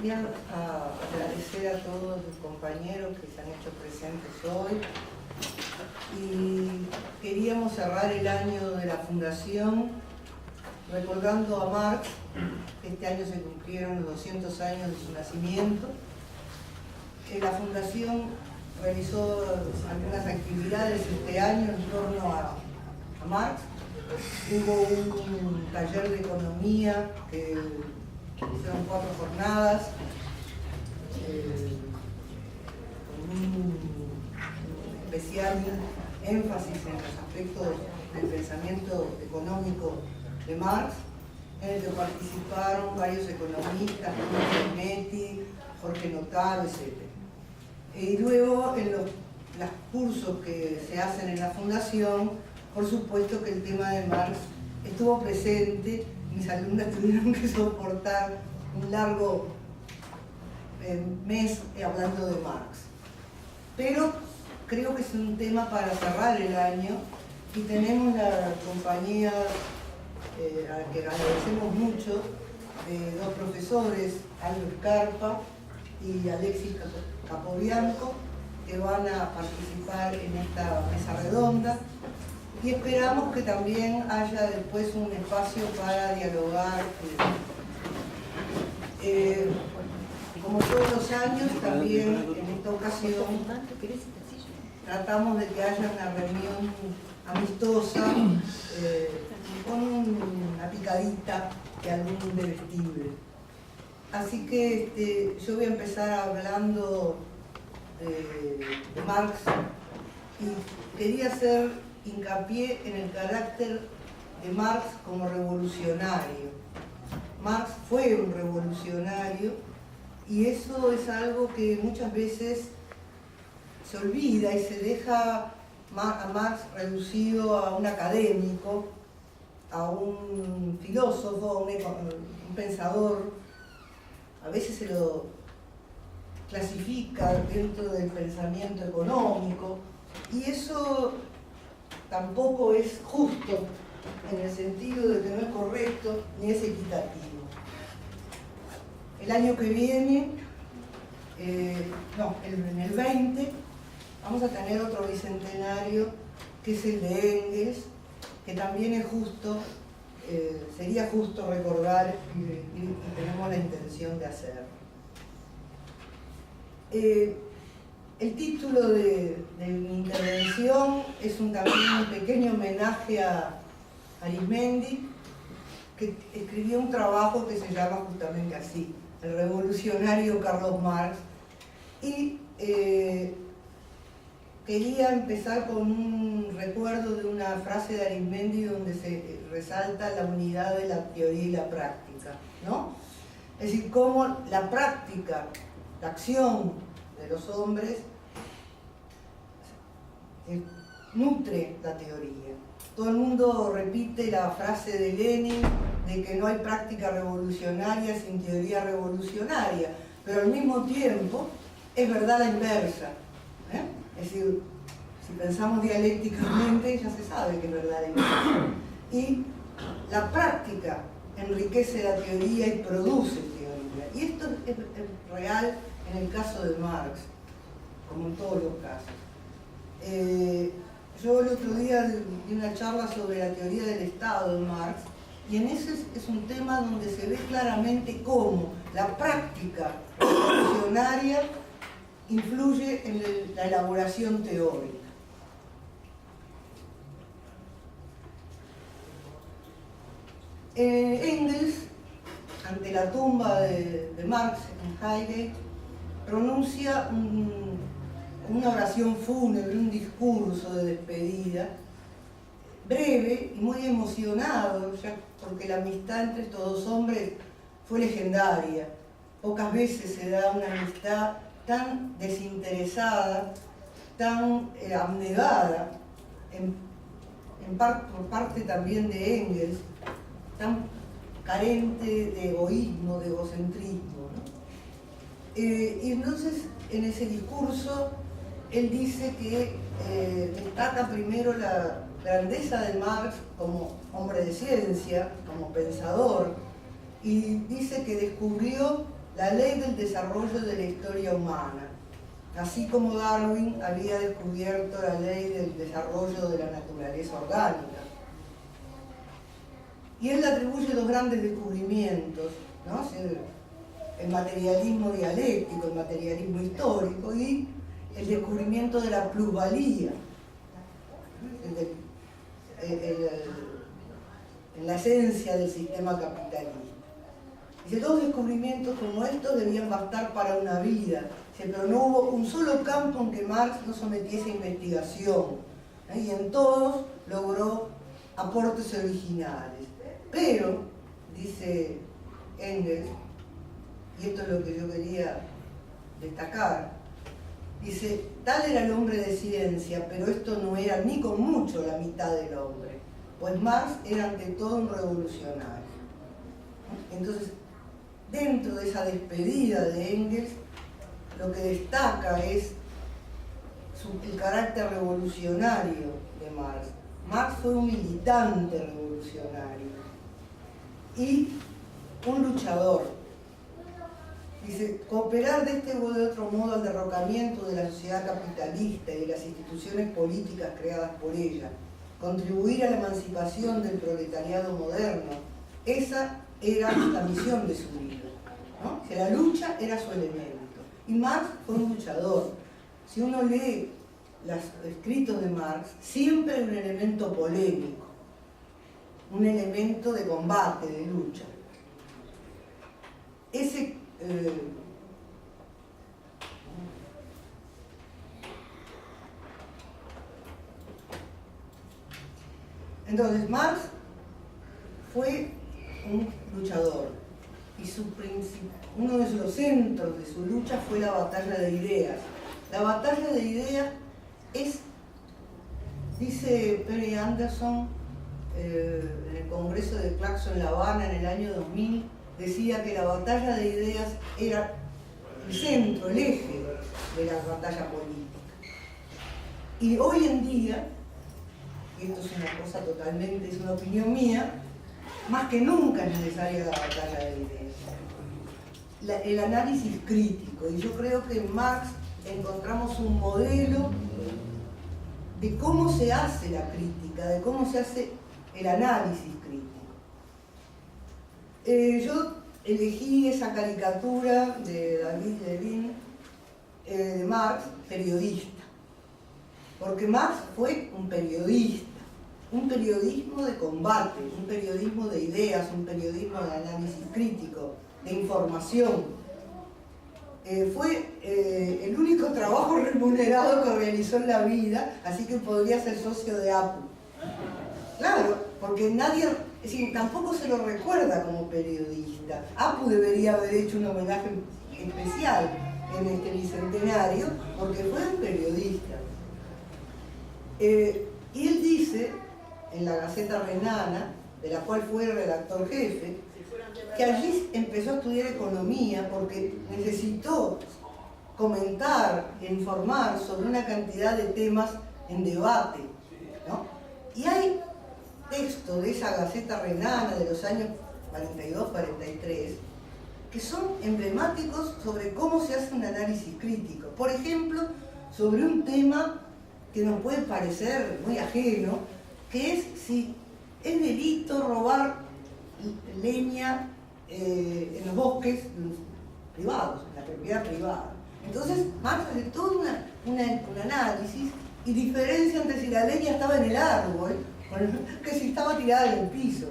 Bien, agradecer a todos los compañeros que se han hecho presentes hoy. Y queríamos cerrar el año de la Fundación recordando a Marx. Este año se cumplieron los 200 años de su nacimiento. La Fundación realizó algunas actividades este año en torno a Marx. Hubo un taller de economía que hicieron 4 jornadas con un especial énfasis en los aspectos del pensamiento económico de Marx, en el que participaron varios economistas, como Metti, Jorge Notaro, etc. Y luego en los cursos que se hacen en la Fundación, por supuesto que el tema de Marx estuvo presente. Mis alumnas tuvieron que soportar un largo mes hablando de Marx. Pero creo que es un tema para cerrar el año y tenemos la compañía, a la que agradecemos mucho, de 2 profesores, Albert Carpa y Alexis Capobianco, que van a participar en esta mesa redonda. Y esperamos que también haya después un espacio para dialogar. Como todos los años, también en esta ocasión tratamos de que haya una reunión amistosa con una picadita de algún bebestible. Así que yo voy a empezar hablando de Marx y quería hacer hincapié en el carácter de Marx como revolucionario. Marx fue un revolucionario y eso es algo que muchas veces se olvida y se deja a Marx reducido a un académico, a un filósofo, un pensador. A veces se lo clasifica dentro del pensamiento económico y eso tampoco es justo, en el sentido de que no es correcto ni es equitativo. El año que viene, en el 20, vamos a tener otro bicentenario, que es el de Engels, que también es justo, sería justo recordar y tenemos la intención de hacer. El título de mi intervención es también un pequeño homenaje a Arismendi, que escribió un trabajo que se llama justamente así, El revolucionario Carlos Marx, y quería empezar con un recuerdo de una frase de Arismendi donde se resalta la unidad de la teoría y la práctica, ¿no? Es decir, cómo la práctica, la acción de los hombres nutre la teoría. Todo el mundo repite la frase de Lenin de que no hay práctica revolucionaria sin teoría revolucionaria, pero al mismo tiempo es verdad la inversa, Es decir, si pensamos dialécticamente ya se sabe que es verdad la inversa. Y la práctica enriquece la teoría y produce teoría. Y esto es real en el caso de Marx, como en todos los casos. Yo el otro día di una charla sobre la teoría del Estado de Marx, y en ese es un tema donde se ve claramente cómo la práctica revolucionaria influye en la elaboración teórica. Engels, ante la tumba de Marx en Highgate, pronuncia una oración fúnebre, un discurso de despedida, breve y muy emocionado, ya porque la amistad entre estos 2 hombres fue legendaria. Pocas veces se da una amistad tan desinteresada, tan abnegada, por parte también de Engels, tan carente de egoísmo, de egocentrismo, ¿no? Y entonces, en ese discurso, él dice que destaca primero la grandeza de Marx como hombre de ciencia, como pensador, y dice que descubrió la ley del desarrollo de la historia humana, así como Darwin había descubierto la ley del desarrollo de la naturaleza orgánica. Y él le atribuye dos grandes descubrimientos, ¿no? El materialismo dialéctico, el materialismo histórico y el descubrimiento de la plusvalía, en la esencia del sistema capitalista. Dice, dos descubrimientos como estos debían bastar para una vida. Dice, pero no hubo un solo campo en que Marx no sometiese a investigación, ¿eh? Y en todos logró aportes originales. Pero, dice Engels, y esto es lo que yo quería destacar, dice, tal era el hombre de ciencia, pero esto no era ni con mucho la mitad del hombre, pues Marx era ante todo un revolucionario. Entonces, dentro de esa despedida de Engels, lo que destaca es el carácter revolucionario de Marx. Marx fue un militante revolucionario y un luchador. Dice, cooperar de este o de otro modo al derrocamiento de la sociedad capitalista y de las instituciones políticas creadas por ella, contribuir a la emancipación del proletariado moderno, esa era la misión de su vida, ¿no? Que la lucha era su elemento. Y Marx fue un luchador. Si uno lee los escritos de Marx, siempre hay un elemento polémico, un elemento de combate, de lucha. Entonces, Marx fue un luchador y uno de los centros de su lucha fue la batalla de ideas. La batalla de ideas es, dice Perry Anderson, en el Congreso de Claxo en La Habana en el año 2000, decía que la batalla de ideas era el centro, el eje de la batalla política. Y hoy en día, y esto es una cosa totalmente, es una opinión mía, más que nunca es necesaria la batalla de ideas. El análisis crítico, y yo creo que en Marx encontramos un modelo de cómo se hace la crítica, de cómo se hace el análisis crítico. Yo elegí esa caricatura de David Levin, de Marx, periodista, porque Marx fue un periodista, un periodismo de combate, un periodismo de ideas, un periodismo de análisis crítico, de información. Fue el único trabajo remunerado que realizó en la vida, así que podría ser socio de Apple. Claro, porque nadie, es decir, tampoco se lo recuerda como periodista. Apu debería haber hecho un homenaje especial en este bicentenario, porque fue un periodista. Y él dice, en la Gaceta Renana, de la cual fue redactor jefe, que allí empezó a estudiar economía porque necesitó comentar e informar sobre una cantidad de temas en debate, ¿no? Y hay textos de esa Gaceta Renana de los años 42-43 que son emblemáticos sobre cómo se hace un análisis crítico. Por ejemplo, sobre un tema que nos puede parecer muy ajeno, que es si es delito robar leña en los bosques privados, en la propiedad privada. Entonces Marx hace todo un análisis y diferencia entre si la leña estaba en el árbol que si estaba tirada en el piso.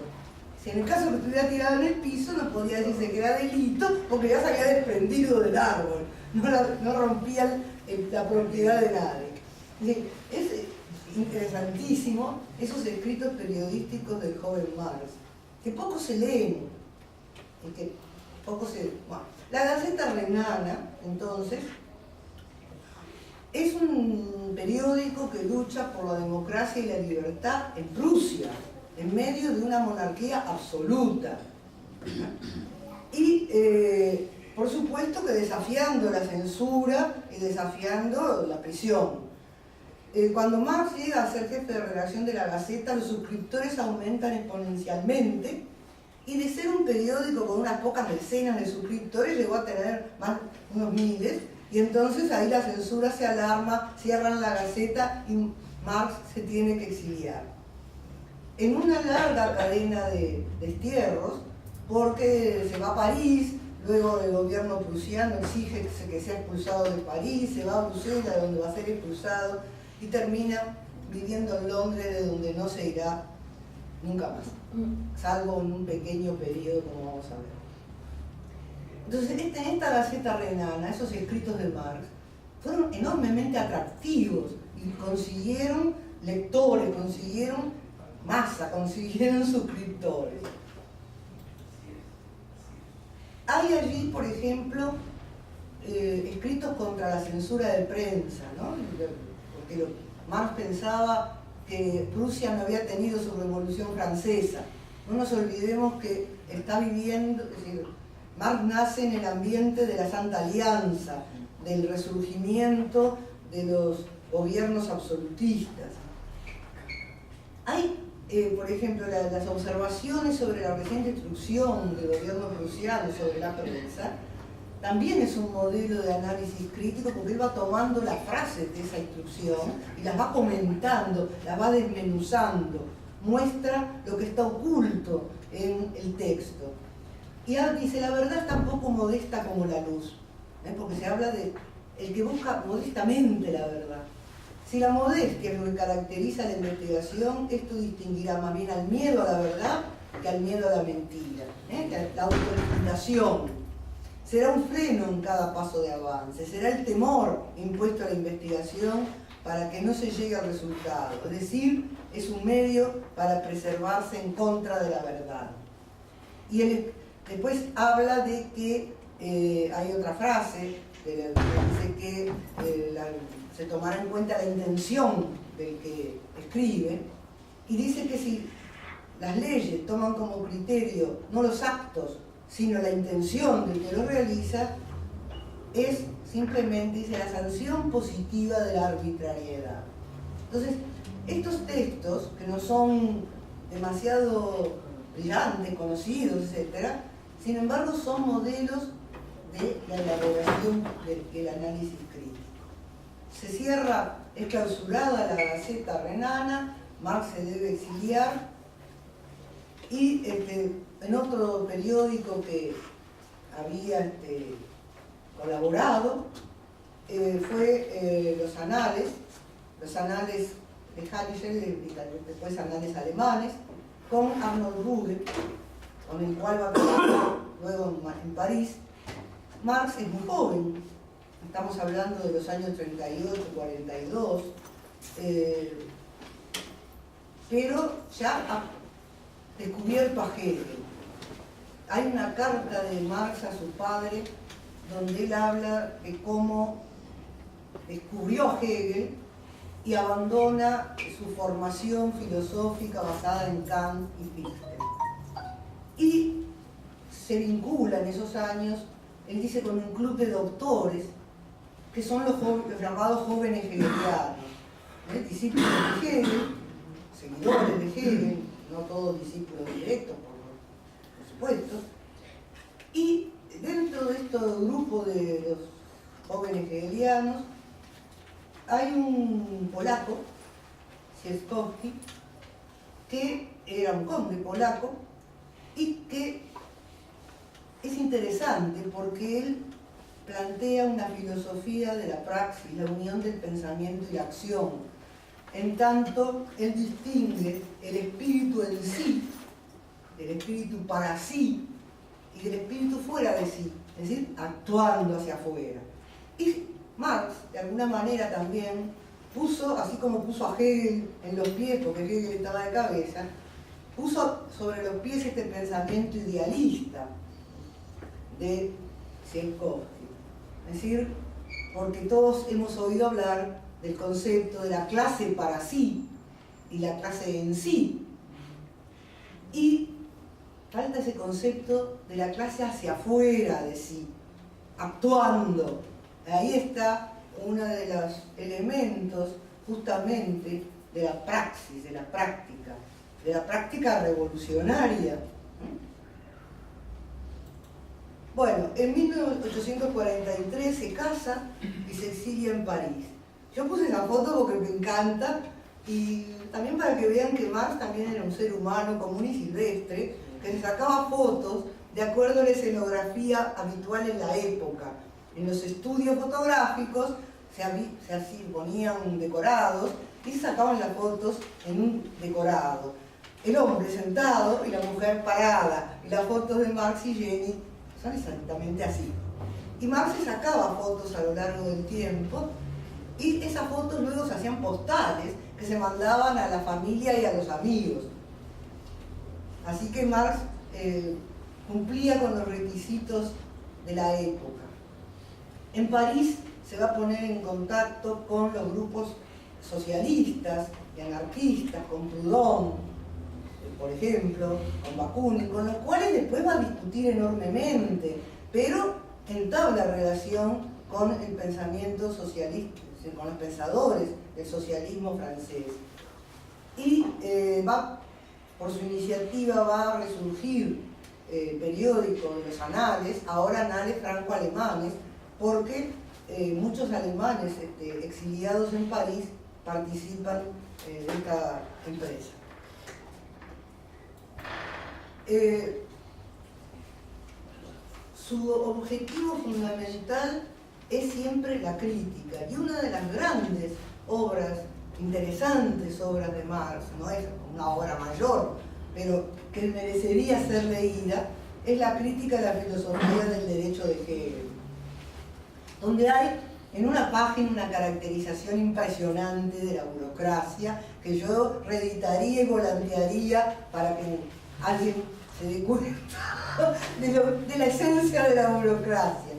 Si en el caso que estuviera tirada en el piso no podía decirse que era delito porque ya se había desprendido del árbol, no rompía la propiedad de nadie. Es interesantísimo esos escritos periodísticos del joven Marx, que poco se leen, bueno. La Gaceta Renana, entonces, es un periódico que lucha por la democracia y la libertad en Rusia, en medio de una monarquía absoluta. Y, por supuesto, que desafiando la censura y desafiando la prisión. Cuando Marx llega a ser jefe de redacción de la Gaceta, los suscriptores aumentan exponencialmente y de ser un periódico con unas pocas decenas de suscriptores llegó a tener más unos miles, y entonces ahí la censura se alarma, cierran la Gaceta y Marx se tiene que exiliar. En una larga cadena de destierros, porque se va a París, luego el gobierno prusiano exige que sea expulsado de París, se va a Bruselas, donde va a ser expulsado, y termina viviendo en Londres, de donde no se irá nunca más, salvo en un pequeño periodo, como vamos a ver. Entonces, en esta Gaceta Renana, esos escritos de Marx fueron enormemente atractivos y consiguieron lectores, consiguieron masa, consiguieron suscriptores. Hay allí, por ejemplo, escritos contra la censura de prensa, ¿no? Porque Marx pensaba que Prusia no había tenido su Revolución Francesa. No nos olvidemos que está viviendo, es decir, Marx nace en el ambiente de la Santa Alianza, del resurgimiento de los gobiernos absolutistas. Hay, por ejemplo, las observaciones sobre la reciente instrucción del gobierno prusiano sobre la prensa, también es un modelo de análisis crítico, porque él va tomando las frases de esa instrucción y las va comentando, las va desmenuzando, muestra lo que está oculto en el texto. Y dice, la verdad es tan poco modesta como la luz, porque se habla de el que busca modestamente la verdad. Si la modestia es lo que caracteriza la investigación, esto distinguirá más bien al miedo a la verdad que al miedo a la mentira, la autolimitación. Será un freno en cada paso de avance, será el temor impuesto a la investigación para que no se llegue al resultado. Es decir, es un medio para preservarse en contra de la verdad. Y él después habla de que hay otra frase que dice que se tomará en cuenta la intención del que escribe, y dice que si las leyes toman como criterio no los actos, sino la intención del que lo realiza, es simplemente, dice, la sanción positiva de la arbitrariedad. Entonces, estos textos, que no son demasiado brillantes, conocidos, etc., sin embargo son modelos de la elaboración del análisis crítico. Se cierra, es clausurada la Gaceta Renana, Marx se debe exiliar, y en otro periódico que había colaborado fue los Anales de Hanischel, después Anales alemanes, con Arnold Ruge, con el cual va a trabajar luego en París. Marx es muy joven, estamos hablando de los años 38, 42, pero ya ha descubierto a Hegel. Hay una carta de Marx a su padre donde él habla de cómo descubrió a Hegel y abandona su formación filosófica basada en Kant y Fichte. Y se vincula en esos años, él dice, con un club de doctores, que son los llamados jóvenes hegelianos, discípulos de Hegel, seguidores de Hegel, no todos discípulos directos, por supuesto. Y dentro de este grupo de los jóvenes hegelianos hay un polaco, Siekowski, que era un conde polaco y que es interesante porque él plantea una filosofía de la praxis, la unión del pensamiento y la acción. En tanto, él distingue el espíritu en sí, del espíritu para sí, y del espíritu fuera de sí, es decir, actuando hacia afuera. Y Marx, de alguna manera también, puso, así como puso a Hegel en los pies, porque Hegel estaba de cabeza, puso sobre los pies este pensamiento idealista de Siekowski. Es decir, porque todos hemos oído hablar del concepto de la clase para sí y la clase en sí. Y falta ese concepto de la clase hacia afuera de sí, actuando. Ahí está uno de los elementos justamente de la praxis, de la práctica revolucionaria. Bueno, en 1843 se casa y se exilia en París. Yo puse esa foto porque me encanta y también para que vean que Marx también era un ser humano común y silvestre, que se sacaba fotos de acuerdo a la escenografía habitual en la época. En los estudios fotográficos se ponían decorados y se sacaban las fotos en un decorado. El hombre sentado y la mujer parada. Y las fotos de Marx y Jenny son exactamente así. Y Marx se sacaba fotos a lo largo del tiempo y esas fotos luego se hacían postales que se mandaban a la familia y a los amigos. Así que Marx cumplía con los requisitos de la época. En París se va a poner en contacto con los grupos socialistas y anarquistas, con Proudhon, por ejemplo, con Bakunin, con los cuales después va a discutir enormemente, pero entabla relación con el pensamiento socialista, con los pensadores del socialismo francés. Y por su iniciativa va a resurgir periódico de los anales, ahora anales franco-alemanes, porque muchos alemanes exiliados en París participan de esta empresa. Su objetivo fundamental es siempre la crítica, y una de las grandes obras, interesantes obras de Marx, no es una obra mayor, pero que merecería ser leída, es la crítica a la filosofía del derecho de Hegel, donde hay en una página una caracterización impresionante de la burocracia que yo reeditaría y volantearía para que alguien se dé cuenta de la esencia de la burocracia.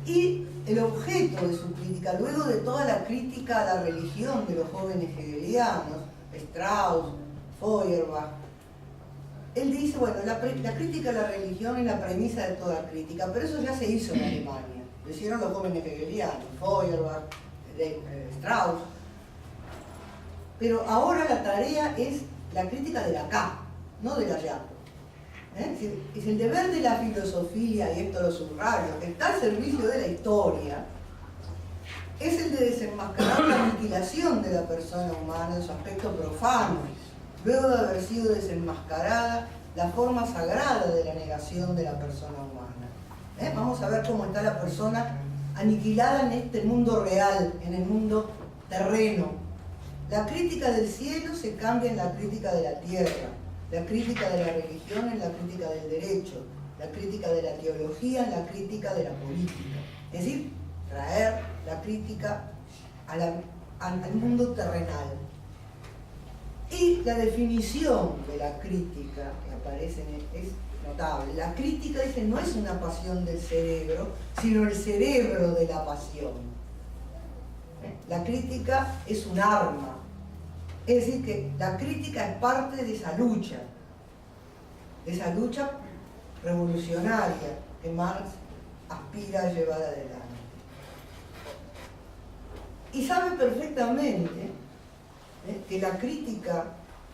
Y el objeto de su crítica, luego de toda la crítica a la religión de los jóvenes hegelianos, Strauss, Feuerbach, él dice, bueno, la crítica a la religión es la premisa de toda crítica, pero eso ya se hizo en Alemania. Lo hicieron los jóvenes hegelianos, Feuerbach, Strauss. Pero ahora la tarea es la crítica del acá, no del allá. Es el deber de la filosofía, y esto lo subrayo, que está al servicio de la historia, es el de desenmascarar la aniquilación de la persona humana en su aspecto profano, luego de haber sido desenmascarada la forma sagrada de la negación de la persona humana. Vamos a ver cómo está la persona aniquilada en este mundo real, en el mundo terreno. La crítica del cielo se cambia en la crítica de la tierra, la crítica de la religión en la crítica del derecho, la crítica de la teología en la crítica de la política. Es decir, traer la crítica al mundo terrenal. Y la definición de la crítica que aparece es notable. La crítica, dice, no es una pasión del cerebro, sino el cerebro de la pasión. La crítica es un arma. Es decir, que la crítica es parte de esa lucha revolucionaria que Marx aspira a llevar adelante. Y sabe perfectamente que la crítica,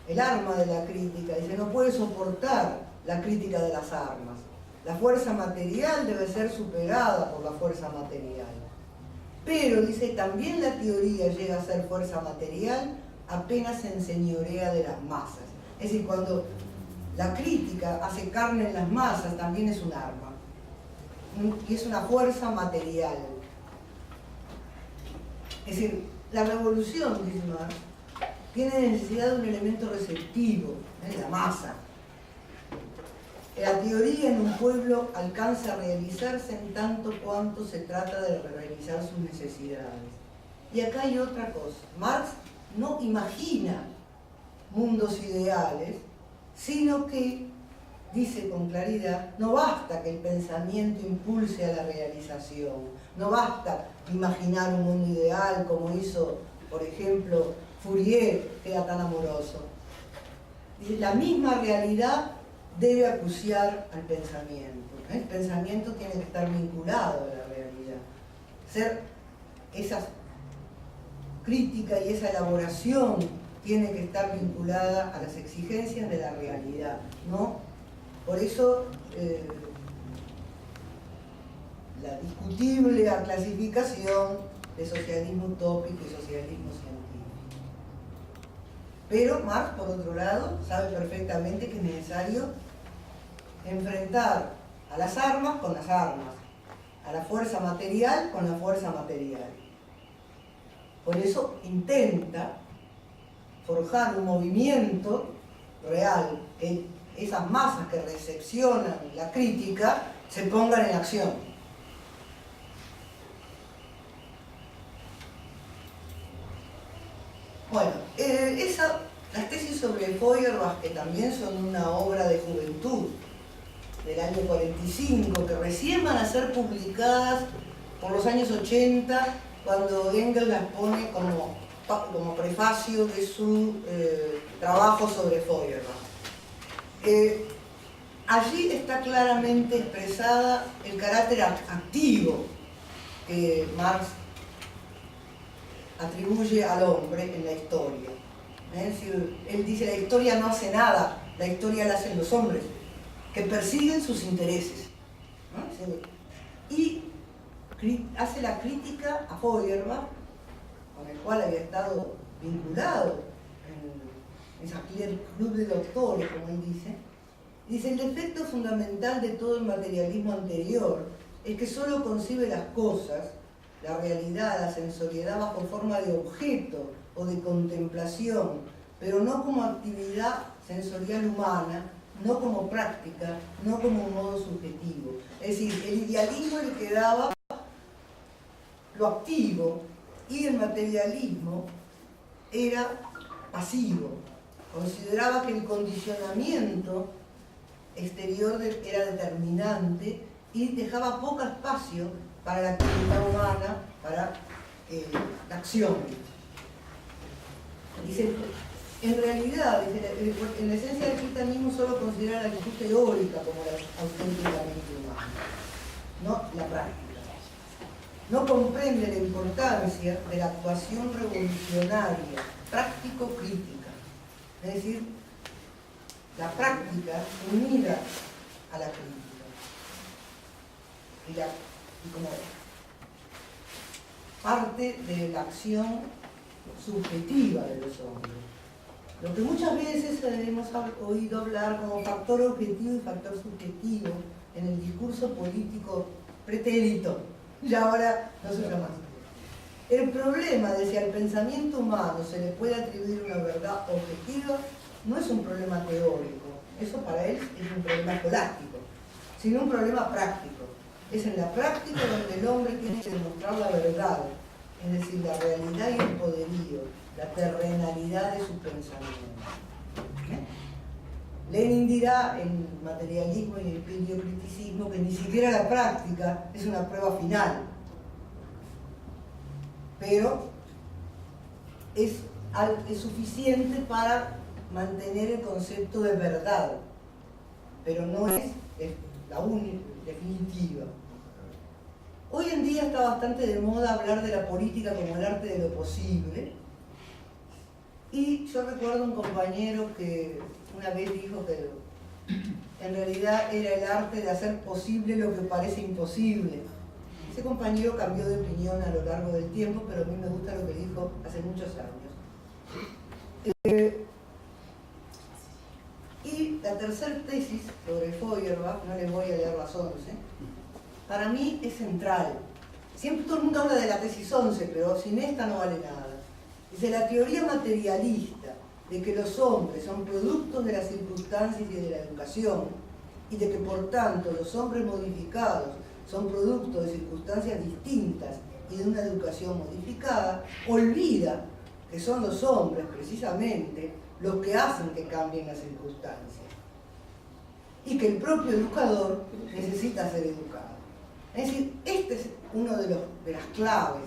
el arma de la crítica, dice, no puede soportar la crítica de las armas. La fuerza material debe ser superada por la fuerza material. Pero, dice, también la teoría llega a ser fuerza material apenas se enseñorea de las masas. Es decir, cuando la crítica hace carne en las masas, también es un arma. Y es una fuerza material. Es decir, la revolución, dice Marx, tiene necesidad de un elemento receptivo, la masa. La teoría en un pueblo alcanza a realizarse en tanto cuanto se trata de realizar sus necesidades. Y acá hay otra cosa. Marx no imagina mundos ideales, sino que, dice con claridad, no basta que el pensamiento impulse a la realización, no basta imaginar un mundo ideal como hizo, por ejemplo, Fourier, que era tan amoroso. Dice, la misma realidad debe acuciar al pensamiento. El pensamiento tiene que estar vinculado a la realidad. Ser esa crítica y esa elaboración tiene que estar vinculada a las exigencias de la realidad, no Por eso la discutible clasificación de socialismo utópico y socialismo científico. Pero Marx, por otro lado, sabe perfectamente que es necesario enfrentar a las armas con las armas, a la fuerza material con la fuerza material. Por eso intenta forjar un movimiento real, que esas masas que recepcionan la crítica se pongan en acción. Bueno, las tesis sobre Feuerbach, que también son una obra de juventud del año 45, que recién van a ser publicadas por los años 80, cuando Engels las pone como prefacio de su trabajo sobre Feuerbach. Allí está claramente expresada el carácter activo que Marx atribuye al hombre en la historia. Es decir, él dice, la historia no hace nada, la historia la hacen los hombres, que persiguen sus intereses. ¿No? Y hace la crítica a Feuerbach, con el cual había estado vinculado en ese club de doctores, como él dice. Dice, el defecto fundamental de todo el materialismo anterior es que solo concibe las cosas, la realidad, la sensoriedad, bajo forma de objeto o de contemplación, pero no como actividad sensorial humana, no como práctica, no como un modo subjetivo. Es decir, el idealismo el que daba lo activo y el materialismo era pasivo. Consideraba que el condicionamiento exterior era determinante y dejaba poco espacio para la actividad humana, para la acción. Dice, en realidad, en la esencia del cristianismo solo considera la actitud teórica como la auténticamente humana, no la práctica. No comprende la importancia de la actuación revolucionaria, práctico-crítica. Es decir, la práctica unida a la crítica. Y como parte de la acción subjetiva de los hombres. Lo que muchas veces hemos oído hablar como factor objetivo y factor subjetivo en el discurso político pretérito, y ahora no se llama así. El problema de si al pensamiento humano se le puede atribuir una verdad objetiva no es un problema teórico, eso para él es un problema escolástico, sino un problema práctico. Es en la práctica donde el hombre tiene que demostrar la verdad, es decir, la realidad y el poderío, la terrenalidad de su pensamiento. Lenin dirá en Materialismo y el Idiocriticismo que ni siquiera la práctica es una prueba final, pero es suficiente para mantener el concepto de verdad, pero no es la única, definitiva. Hoy en día está bastante de moda hablar de la política como el arte de lo posible, y yo recuerdo un compañero que una vez dijo que en realidad era el arte de hacer posible lo que parece imposible. Ese compañero cambió de opinión a lo largo del tiempo, pero a mí me gusta lo que dijo hace muchos años. Y la tercera tesis sobre Feuerbach, no les voy a leer las 11, para mí es central. Siempre todo el mundo habla de la tesis 11, pero sin esta no vale nada. Dice, la teoría materialista de que los hombres son productos de las circunstancias y de la educación, y de que por tanto los hombres modificados son productos de circunstancias distintas y de una educación modificada, olvida que son los hombres precisamente los que hacen que cambien las circunstancias, y que el propio educador necesita ser educado. Es decir, este es uno de las claves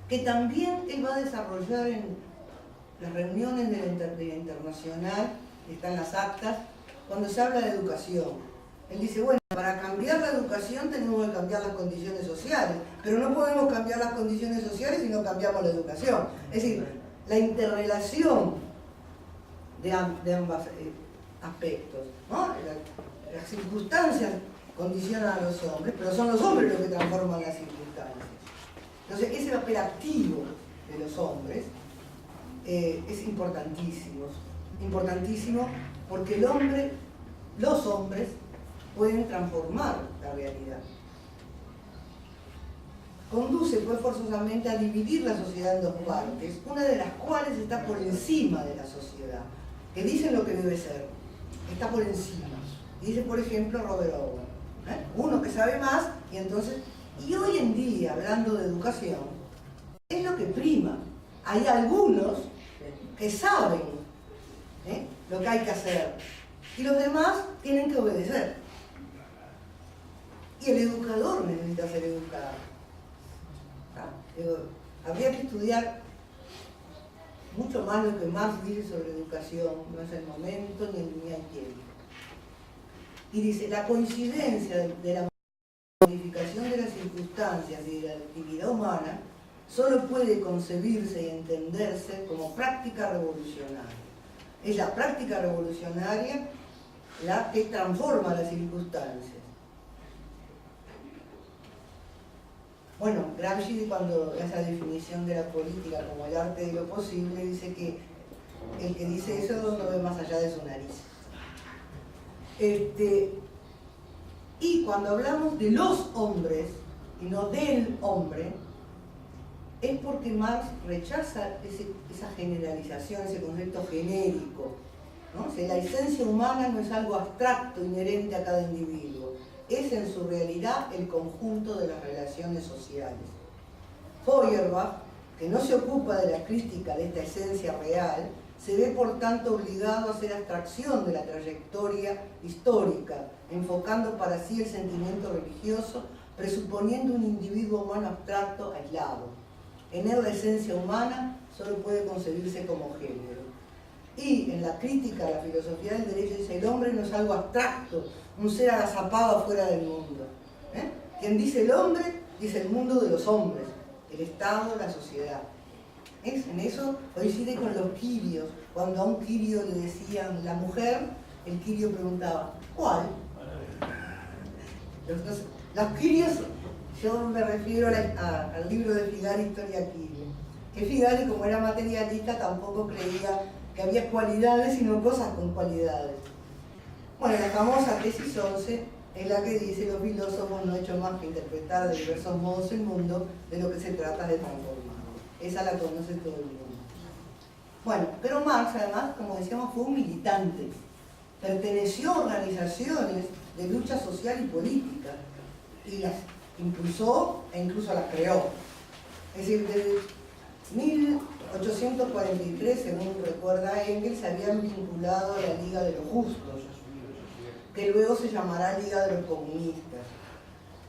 que también él va a desarrollar en las reuniones de la Internacional, que están las actas, cuando se habla de educación. Él dice, bueno, para cambiar la educación tenemos que cambiar las condiciones sociales, pero no podemos cambiar las condiciones sociales si no cambiamos la educación. Es decir, la interrelación de ambos aspectos, ¿no? las circunstancias condicionan a los hombres, pero son los hombres los que transforman las circunstancias. Entonces, ese papel activo de los hombres es importantísimo. Importantísimo porque los hombres pueden transformar la realidad. Conduce pues forzosamente a dividir la sociedad en dos partes, una de las cuales está por encima de la sociedad, que dicen lo que debe ser, está por encima. Dice, por ejemplo, Robert Owen, uno que sabe más, y hoy en día, hablando de educación, es lo que prima. Hay algunos que saben lo que hay que hacer, y los demás tienen que obedecer. Y el educador necesita ser educado. Habría que estudiar mucho más lo que Marx dice sobre educación, no es el momento ni hay tiempo. Y dice, la coincidencia de la modificación de las circunstancias y de la actividad humana solo puede concebirse y entenderse como práctica revolucionaria. Es la práctica revolucionaria la que transforma las circunstancias. Bueno, Gramsci, cuando hace la definición de la política como el arte de lo posible, dice que el que dice eso no ve más allá de su nariz. Y cuando hablamos de los hombres y no del hombre, es porque Marx rechaza esa generalización, ese concepto genérico, ¿no? O sea, la esencia humana no es algo abstracto, inherente a cada individuo, es en su realidad el conjunto de las relaciones sociales. Feuerbach, que no se ocupa de la crítica de esta esencia real, se ve por tanto obligado a hacer abstracción de la trayectoria histórica, enfocando para sí el sentimiento religioso, presuponiendo un individuo humano abstracto aislado. En él la esencia humana solo puede concebirse como género. Y en la crítica a la filosofía del derecho dice, el hombre no es algo abstracto, un ser agazapado afuera del mundo. Quien dice el hombre, dice el mundo de los hombres, el Estado, la sociedad. En eso coincide con los quirios. Cuando a un quirio le decían la mujer, el quirio preguntaba, ¿cuál? Los quirios, yo me refiero al libro de Figari, Historia Quirio, que Figari, como era materialista, tampoco creía que había cualidades, sino cosas con cualidades. Bueno, la famosa tesis 11 es la que dice los filósofos no han hecho más que interpretar de diversos modos el mundo, de lo que se trata de transformar. Esa la conoce todo el mundo. Bueno, pero Marx además, como decíamos, fue un militante. Perteneció a organizaciones de lucha social y política y las impulsó e incluso las creó. Es decir, desde 1843, según recuerda Engels, se habían vinculado a la Liga de los Justos, que luego se llamará Liga de los Comunistas,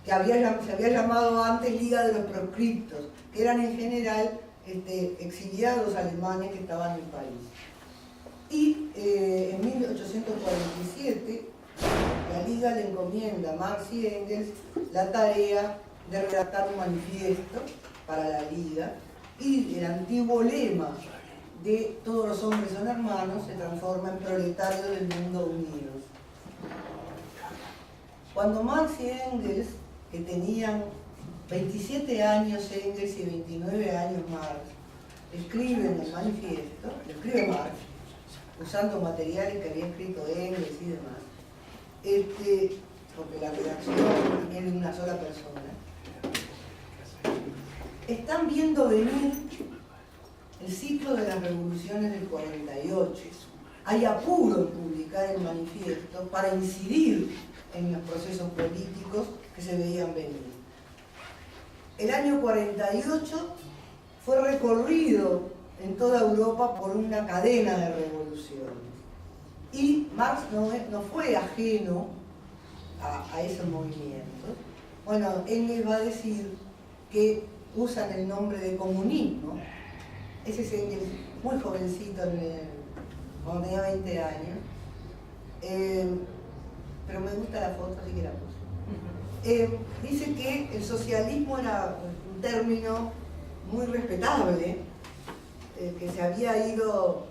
que se había llamado antes Liga de los Proscriptos, que eran en general exiliados alemanes que estaban en el país. Y en 1847 la Liga le encomienda a Marx y Engels la tarea de redactar un manifiesto para la Liga, y el antiguo lema de todos los hombres son hermanos se transforma en proletarios del mundo unidos. Cuando Marx y Engels, que tenían 27 años Engels y 29 años Marx, escriben el manifiesto, lo escribe Marx, usando materiales que había escrito Engels y demás, porque la redacción es de una sola persona, están viendo venir el ciclo de las revoluciones del 48. Hay apuro en publicar el manifiesto para incidir en los procesos políticos que se veían venir. El año 48 fue recorrido en toda Europa por una cadena de revoluciones. Y Marx no fue ajeno a esos movimientos. Bueno, Engels va a decir que usan el nombre de comunismo. Ese es Engels, muy jovencito, cuando tenía 20 años. Pero me gusta la foto, así que la puse. Dice que el socialismo era un término muy respetable, que se había ido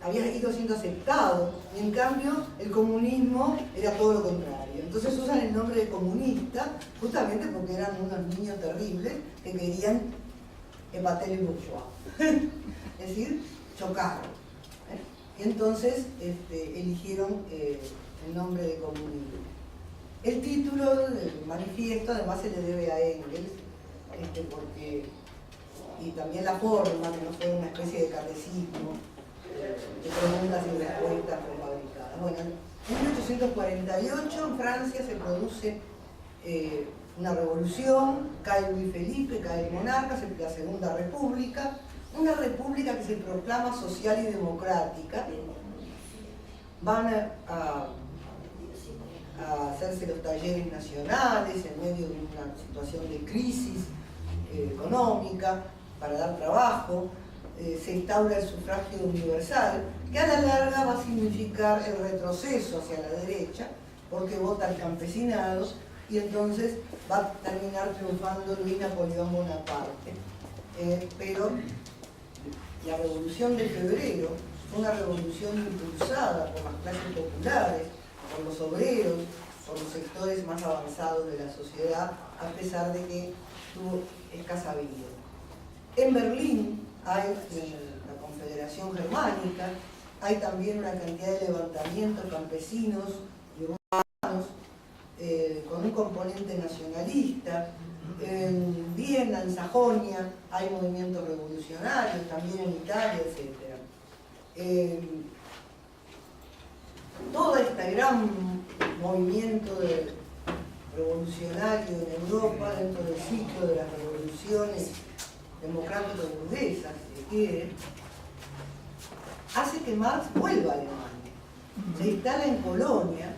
había ido siendo aceptado, y en cambio el comunismo era todo lo contrario. Entonces usan el nombre de comunista justamente porque eran unos niños terribles que querían épater le bourgeois, es decir, chocar. Y entonces eligieron el nombre de comunismo. El título del manifiesto además se le debe a Engels, porque, y también la forma, que no fue una especie de catecismo, de preguntas y respuestas prefabricadas. Bueno, en 1848 en Francia se produce una revolución, cae Luis Felipe, cae el monarca, la Segunda República, una república que se proclama social y democrática. Van a hacerse los talleres nacionales en medio de una situación de crisis económica para dar trabajo. Se instaura el sufragio universal, que a la larga va a significar el retroceso hacia la derecha, porque vota el campesinado, y entonces va a terminar triunfando Luis Napoleón Bonaparte. Pero la Revolución de Febrero fue una revolución impulsada por las clases populares, por los obreros, por los sectores más avanzados de la sociedad, a pesar de que tuvo escasa vida. En Berlín hay la Confederación Germánica, hay también una cantidad de levantamientos campesinos y urbanos con un componente nacionalista. En Viena, en Sajonia, hay movimientos revolucionarios, también en Italia, etc. Todo este gran movimiento revolucionario en Europa, dentro del ciclo de las revoluciones democráticas burguesas, si se quiere, hace que Marx vuelva a Alemania. Se instala en Colonia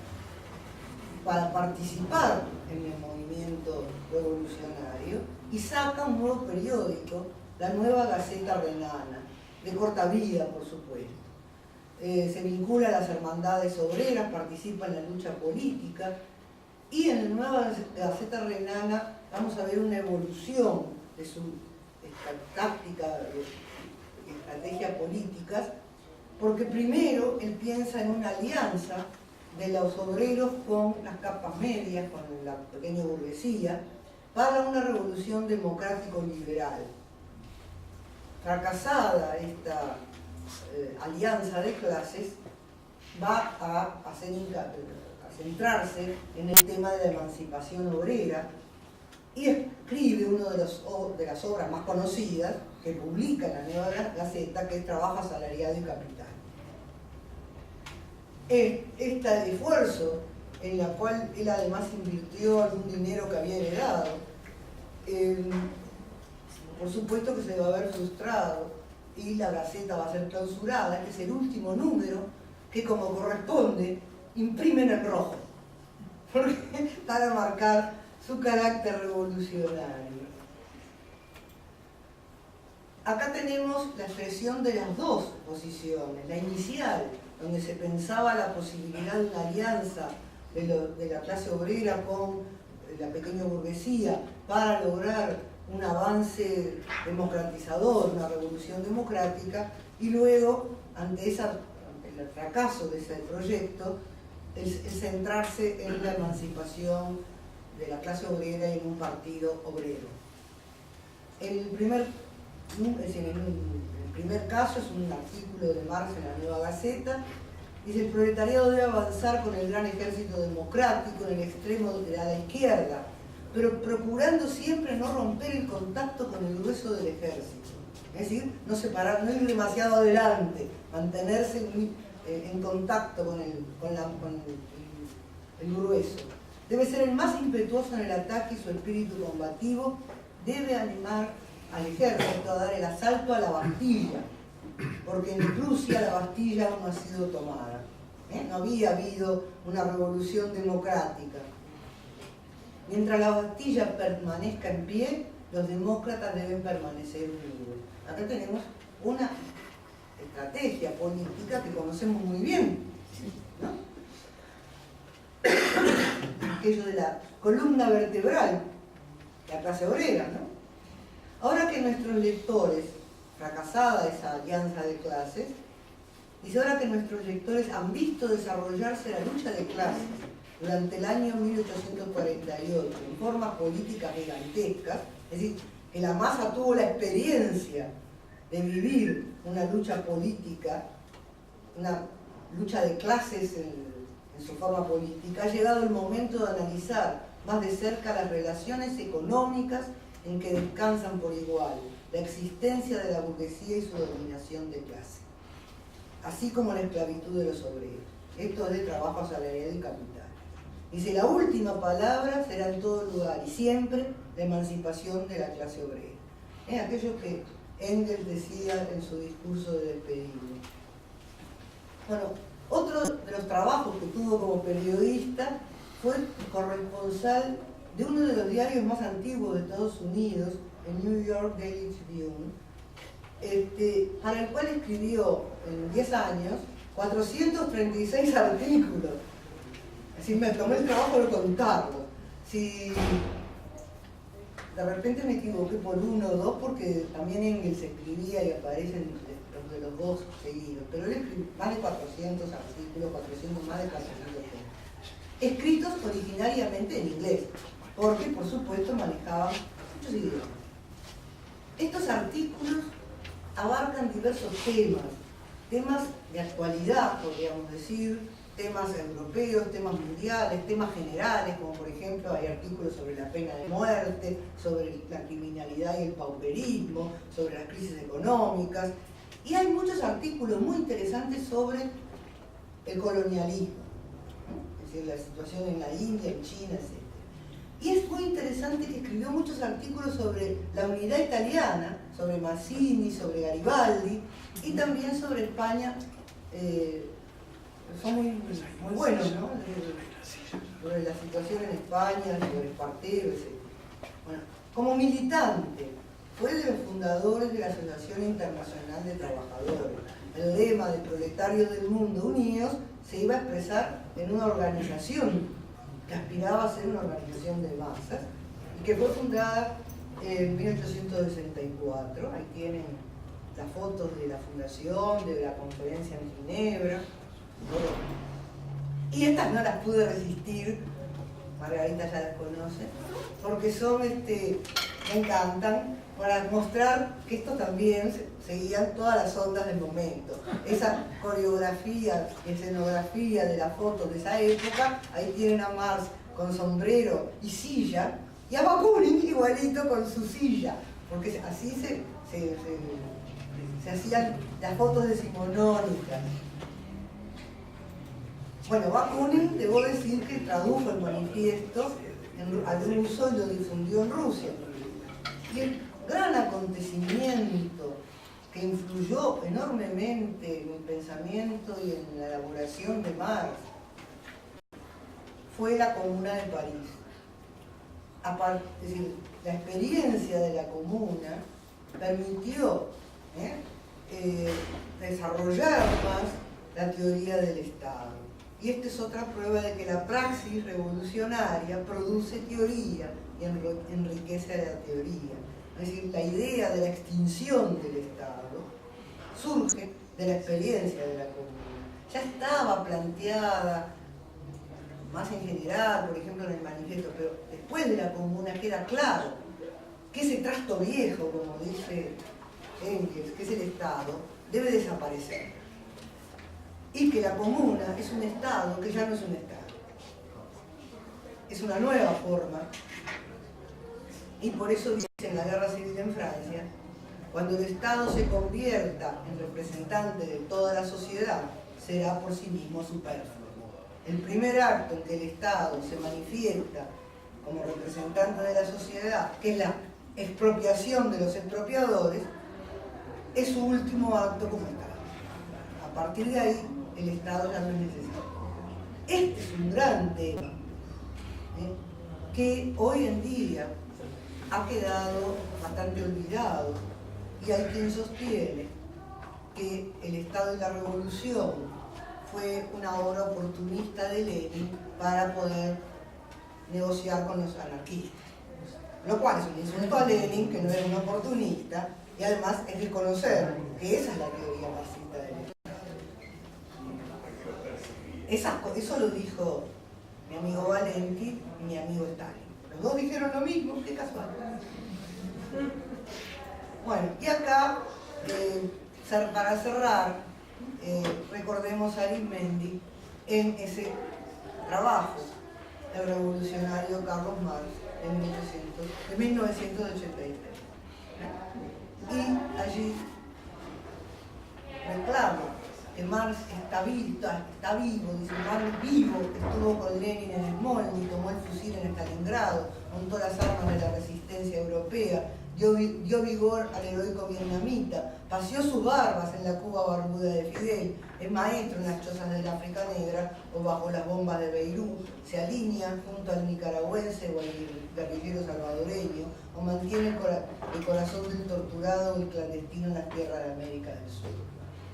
para participar en el movimiento revolucionario y saca un nuevo periódico, la Nueva Gaceta Renana, de corta vida, por supuesto. Se vincula a las hermandades obreras, participa en la lucha política, y en la Nueva Gaceta Renana vamos a ver una evolución de su táctica y estrategia políticas, porque primero él piensa en una alianza de los obreros con las capas medias, con la pequeña burguesía, para una revolución democrático-liberal. Fracasada esta alianza de clases, va a centrarse en el tema de la emancipación obrera y escribe una de las obras más conocidas que publica en la Nueva Gaceta, que es Trabajo Asalariado y Capital. Este esfuerzo, en la cual él además invirtió algún dinero que había heredado, por supuesto que se va a ver frustrado y la Gaceta va a ser clausurada. Este es el último número que, como corresponde, imprimen en rojo, para marcar su carácter revolucionario. Acá tenemos la expresión de las dos posiciones, la inicial, donde se pensaba la posibilidad de una alianza de la clase obrera con la pequeña burguesía para lograr un avance democratizador, una revolución democrática, y luego, ante el fracaso de ese proyecto, el centrarse en la emancipación de la clase obrera y en un partido obrero. El primer caso es un artículo de Marx en la Nueva Gaceta. Dice: el proletariado debe avanzar con el gran ejército democrático en el extremo de la izquierda, pero procurando siempre no romper el contacto con el grueso del ejército. Es decir, no separar, no ir demasiado adelante, mantenerse en contacto con el grueso. Debe ser el más impetuoso en el ataque y su espíritu combativo debe animar al ejército a dar el asalto a la Bastilla, porque en Prusia la Bastilla aún no ha sido tomada. No había habido una revolución democrática. Mientras la Bastilla permanezca en pie, los demócratas deben permanecer unidos. Acá tenemos una estrategia política que conocemos muy bien, ¿no? Aquello de la columna vertebral, la clase obrera, ¿no? Ahora que nuestros lectores, fracasada esa alianza de clases, Dice, ahora que nuestros lectores han visto desarrollarse la lucha de clases durante el año 1848 en formas políticas gigantescas, es decir, que la masa tuvo la experiencia de vivir una lucha política, una lucha de clases en su forma política, ha llegado el momento de analizar más de cerca las relaciones económicas en que descansan por igual la existencia de la burguesía y su dominación de clase, así como la esclavitud de los obreros. Esto es de trabajo asalariado y capital. Dice, la última palabra será en todo lugar y siempre la emancipación de la clase obrera. Es aquello que Engels decía en su discurso de despedida. Bueno, otro de los trabajos que tuvo como periodista fue corresponsal de uno de los diarios más antiguos de Estados Unidos, el New York Daily Tribune, para el cual escribió en 10 años 436 artículos. Así me tomé el trabajo de contarlo. Si de repente me equivoqué por uno o dos, porque también Engels escribía y aparecen los de los dos seguidos, pero él escribió más de 400 artículos, más de 400 temas, escritos originariamente en inglés, porque por supuesto manejaban muchos idiomas. Estos artículos abarcan diversos temas de actualidad, podríamos decir, temas europeos, temas mundiales, temas generales, como por ejemplo hay artículos sobre la pena de muerte, sobre la criminalidad y el pauperismo, sobre las crisis económicas, y hay muchos artículos muy interesantes sobre el colonialismo, ¿no? Es decir, la situación en la India, en China, etc. Y es muy interesante que escribió muchos artículos sobre la unidad italiana, sobre Mazzini, sobre Garibaldi, y también sobre España. Son muy buenos, ¿no? Sobre la situación en España, sobre Espartero, etc. Bueno, como militante, fue de los fundadores de la Asociación Internacional de Trabajadores. El lema de Proletarios del Mundo Unidos se iba a expresar en una organización que aspiraba a ser una organización de masas y que fue fundada en 1864. Ahí tienen las fotos de la fundación, de la conferencia en Ginebra. Y estas no las pude resistir, Margarita ya las conoce, porque son, me encantan, para mostrar que esto también seguían todas las ondas del momento. Esa coreografía, escenografía de las fotos de esa época, ahí tienen a Marx con sombrero y silla, y a Bakunin igualito con su silla, porque así se hacían las fotos decimonónicas. Bueno, Bakunin, debo decir que tradujo el manifiesto al ruso y lo difundió en Rusia. Y el gran acontecimiento que influyó enormemente en el pensamiento y en la elaboración de Marx fue la Comuna de París. Es decir, la experiencia de la Comuna permitió desarrollar más la teoría del Estado. Y esta es otra prueba de que la praxis revolucionaria produce teoría y enriquece la teoría. Es decir, la idea de la extinción del Estado surge de la experiencia de la Comuna. Ya estaba planteada, más en general, por ejemplo en el manifiesto, pero después de la Comuna queda claro que ese trasto viejo, como dice Engels, que es el Estado, debe desaparecer. Y que la Comuna es un Estado que ya no es un Estado. Es una nueva forma. Y por eso dice en la Guerra Civil en Francia, cuando el Estado se convierta en representante de toda la sociedad, será por sí mismo superfluo. El primer acto en que el Estado se manifiesta como representante de la sociedad, que es la expropiación de los expropiadores, es su último acto como Estado. A partir de ahí, el Estado ya no es necesario. Este es un gran tema que hoy en día ha quedado bastante olvidado, y hay quien sostiene que el Estado y la Revolución fue una obra oportunista de Lenin para poder negociar con los anarquistas, lo cual es un insulto a Lenin, que no era un oportunista, y además es reconocer que esa es la teoría marxista del Estado. Eso lo dijo mi amigo Valenti y mi amigo Stalin. Los dos dijeron lo mismo, qué casual. Bueno, y acá, para cerrar, recordemos a Arismendi en ese trabajo del revolucionario Carlos Marx de 1983. Y allí reclama que Marx está vivo, dice Marx vivo, estuvo con Lenin en Smolny, tomó el fusil en Stalingrado, montó las armas de la resistencia europea, dio vigor al heroico vietnamita, paseó sus barbas en la Cuba barbuda de Fidel, es maestro en las chozas del África Negra o bajo las bombas de Beirut, se alinea junto al nicaragüense o al guerrillero salvadoreño, o mantiene el corazón del torturado o el clandestino en las tierras de América del Sur.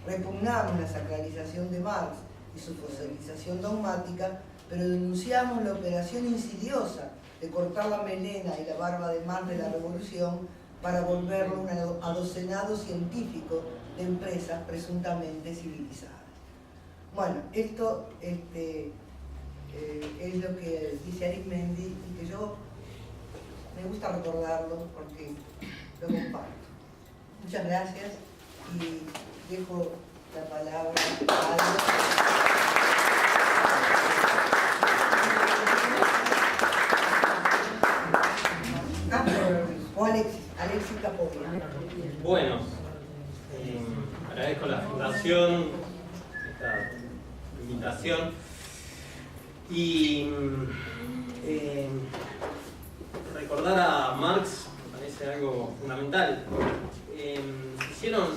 Repugnamos la sacralización de Marx y su fosilización dogmática, pero denunciamos la operación insidiosa de cortar la melena y la barba de Marx de la Revolución para volverlo un adocenado científico de empresas presuntamente civilizadas. Bueno, esto es lo que dice Arismendi y que yo me gusta recordarlo porque lo comparto. Muchas gracias y dejo la palabra a Alexis Capovia. Bueno, agradezco la fundación, esta invitación y recordar a Marx me parece algo fundamental. Se hicieron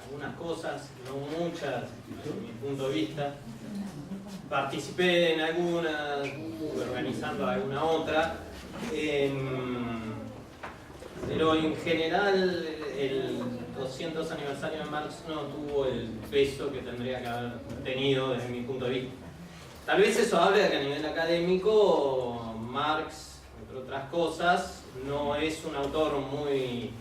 algunas cosas, no muchas, desde mi punto de vista. Participé en algunas, organizando alguna otra, pero en general el 200 aniversario de Marx no tuvo el peso que tendría que haber tenido desde mi punto de vista. Tal vez eso habla de que a nivel académico Marx, entre otras cosas, no es un autor muy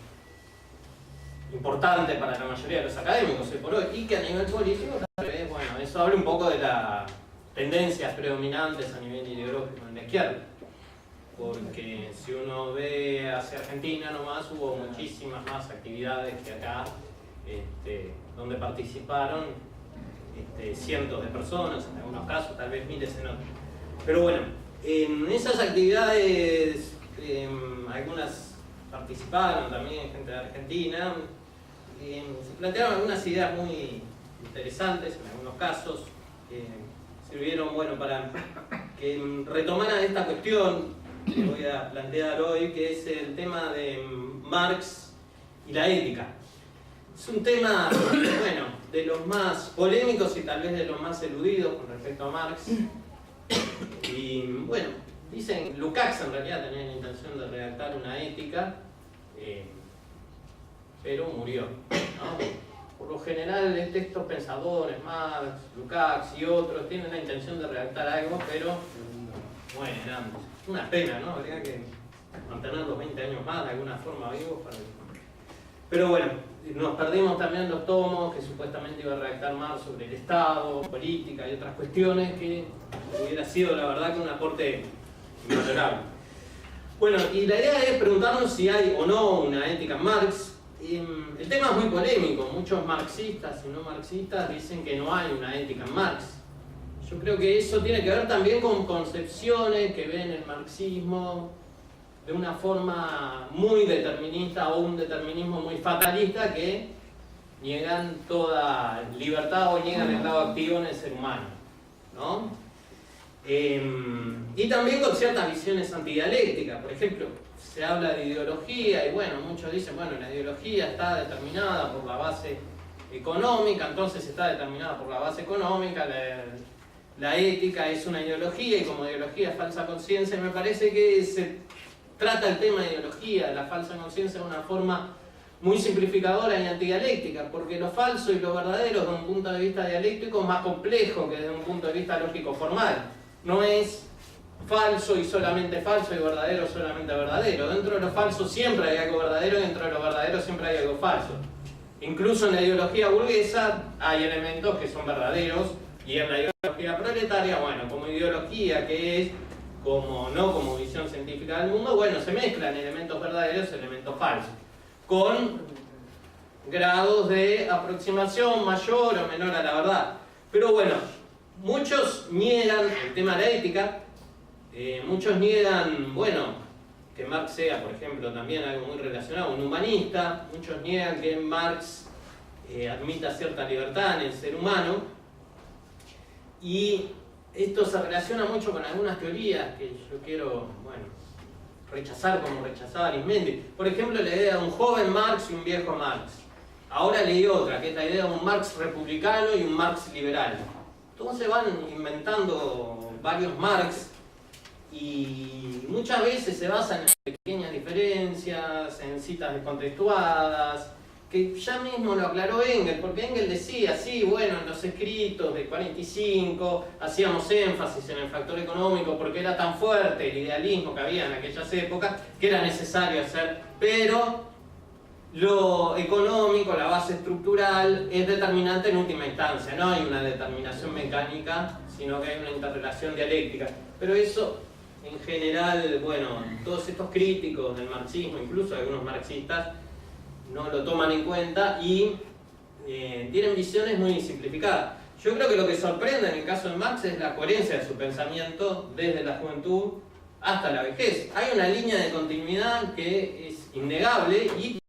importante para la mayoría de los académicos hoy por hoy, y que a nivel político tal vez, bueno, eso habla un poco de las tendencias predominantes a nivel ideológico en la izquierda, porque si uno ve hacia Argentina nomás hubo muchísimas más actividades que acá, donde participaron cientos de personas, en algunos casos, tal vez miles en otros. Pero bueno, en esas actividades algunas participaron también gente de Argentina, se plantearon algunas ideas muy interesantes en algunos casos, sirvieron para que retomaran esta cuestión que voy a plantear hoy, que es el tema de Marx y la ética. Es un tema, de los más polémicos y tal vez de los más eludidos con respecto a Marx. Y dicen, Lukács en realidad tenía la intención de redactar una ética, pero murió, ¿no? Por lo general, estos pensadores, Marx, Lukács y otros, tienen la intención de redactar algo, pero mueren antes. Es una pena, ¿no? Habría que mantenerlos 20 años más de alguna forma vivos para... Pero bueno, nos perdimos también los tomos que supuestamente iba a redactar Marx sobre el Estado, política y otras cuestiones que hubiera sido, la verdad, que un aporte invalorable. Bueno, y la idea es preguntarnos si hay o no una ética en Marx. El tema es muy polémico, muchos marxistas y no marxistas dicen que no hay una ética en Marx. Yo creo que eso tiene que ver también con concepciones que ven el marxismo de una forma muy determinista o un determinismo muy fatalista que niegan toda libertad o niegan el lado activo en el ser humano, ¿no? Y también con ciertas visiones antidialécticas. Por ejemplo, se habla de ideología y muchos dicen, la ideología está determinada por la base económica, entonces está determinada por la base económica, la ética es una ideología y como ideología es falsa conciencia. Me parece que se trata el tema de ideología, la falsa conciencia, de una forma muy simplificadora y antidialéctica, porque lo falso y lo verdadero desde un punto de vista dialéctico es más complejo que desde un punto de vista lógico formal. No es falso y solamente falso y verdadero solamente verdadero. Dentro de lo falso siempre hay algo verdadero y dentro de lo verdadero siempre hay algo falso. Incluso en la ideología burguesa hay elementos que son verdaderos Y en la ideología proletaria, bueno, como ideología que es, como no como visión científica del mundo, bueno, se mezclan elementos verdaderos, elementos falsos, con grados de aproximación mayor o menor a la verdad. Pero bueno, muchos niegan el tema de la ética, muchos niegan, bueno, que Marx sea, por ejemplo, también algo muy relacionado, un humanista, muchos niegan que Marx admita cierta libertad en el ser humano, y esto se relaciona mucho con algunas teorías que yo quiero, bueno, rechazar como rechazaba Arismendi. Por ejemplo, la idea de un joven Marx y un viejo Marx. Ahora leí otra, que es la idea de un Marx republicano y un Marx liberal. Entonces van inventando varios Marx y muchas veces se basan en pequeñas diferencias, en citas descontextuadas, que ya mismo lo aclaró Engels, porque Engels decía, sí, bueno, en los escritos de 45 hacíamos énfasis en el factor económico porque era tan fuerte el idealismo que había en aquellas épocas que era necesario hacer, pero lo económico, la base estructural, es determinante en última instancia, no hay una determinación mecánica, sino que hay una interrelación dialéctica. Pero eso, en general, bueno, todos estos críticos del marxismo, incluso algunos marxistas, no lo toman en cuenta y tienen visiones muy simplificadas. Yo creo que lo que sorprende en el caso de Marx es la coherencia de su pensamiento desde la juventud hasta la vejez. Hay una línea de continuidad que es innegable y